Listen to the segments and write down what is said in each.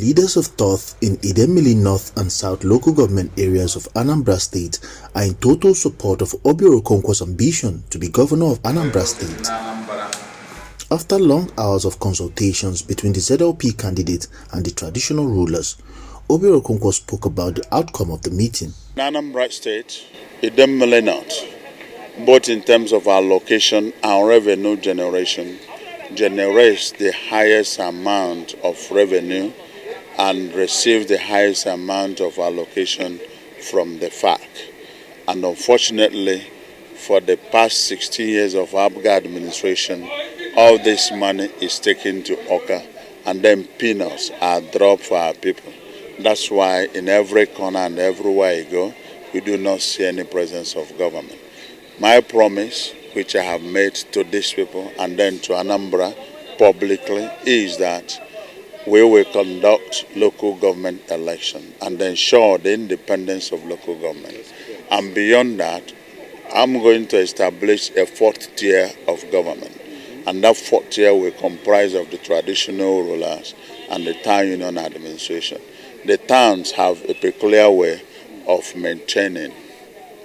Leaders of thought in Idemili North and South local government areas of Anambra State are in total support of Obiora Okonkwo's ambition to be governor of Anambra State. After long hours of consultations between the ZLP candidate and the traditional rulers, Obiora Okonkwo spoke about the outcome of the meeting. Anambra State, Idemili North, both in terms of our location and revenue generation, generates the highest amount of revenue and receives the highest amount of allocation from the FARC. And unfortunately, for the past 16 years of ABGA administration, all this money is taken to Oka, and then peanuts are dropped for our people. That's why in every corner and everywhere you go, you do not see any presence of government. My promise, which I have made to these people and then to Anambra publicly, is that we will conduct local government election and ensure the independence of local government. And beyond that, I'm going to establish a fourth tier of government. And that fourth tier will comprise of the traditional rulers and the town union administration. The towns have a peculiar way of maintaining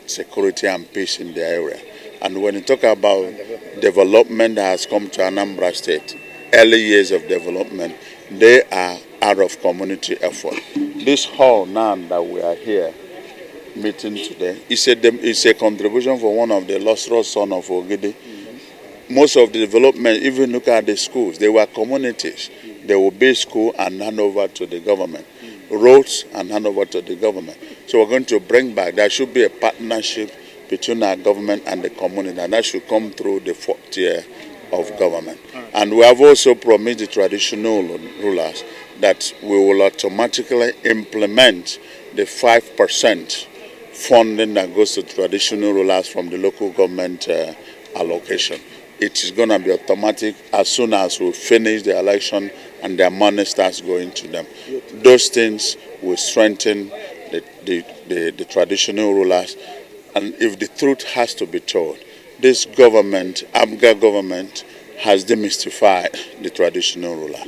security and peace in the area. And when you talk about development that has come to Anambra State, early years of development, they are out of community effort. This hall now that we are here meeting today is a contribution for one of the illustrious sons of Ogidi. Most of the development, even look at the schools, they were communities. They will build school and hand over to the government. Roads and hand over to the government. So we're going to bring back, there should be a partnership between our government and the community, and that should come through the fourth tier of government. And we have also promised the traditional rulers that we will automatically implement the 5% funding that goes to traditional rulers from the local government allocation. It is going to be automatic as soon as we finish the election and their money starts going to them. Those things will strengthen the traditional rulers. And if the truth has to be told, this government, ABGA government, has demystified the traditional ruler.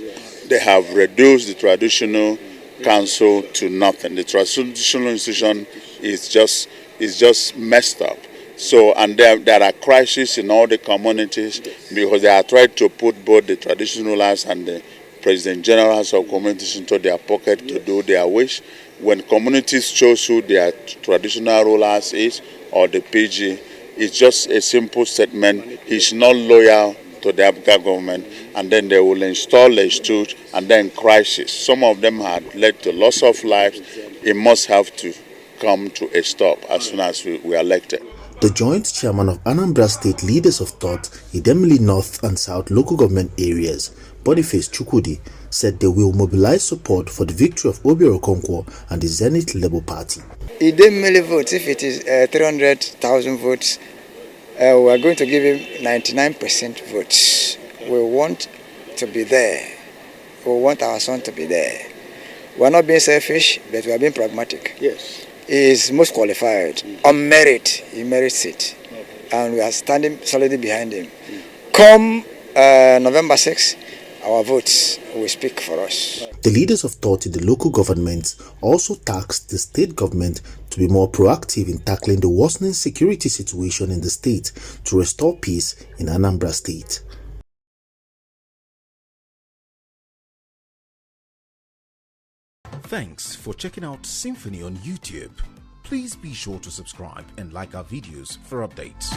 They have reduced the traditional council to nothing. The traditional institution is just messed up. So, and there are crises in all the communities because they are trying to put both the traditional rulers and the President Generals of communities into their pocket to do their wish. When communities choose who their traditional rulers is or the PG, it's just a simple statement. He's not loyal to the ABGA government, and then they will install a stooge and then crisis. Some of them had led to loss of lives. It must have to come to a stop as soon as we are elected. The joint chairman of Anambra State Leaders of Thought, Idemili North and South local government areas, Boniface Chukwudi, said they will mobilize support for the victory of Obiora Okonkwo and the Zenith Labour Party. Idemili votes, if it is 300,000 votes, we are going to give him 99% votes. We want to be there. We want our son to be there. We are not being selfish, but we are being pragmatic. Yes. He is most qualified. On merit, he merits it. And we are standing solidly behind him. Come November 6th, our votes will speak for us. The leaders of thought in the local governments also tasked the state government to be more proactive in tackling the worsening security situation in the state to restore peace in Anambra State. Thanks for checking out Symphony on YouTube. Please be sure to subscribe and like our videos for updates.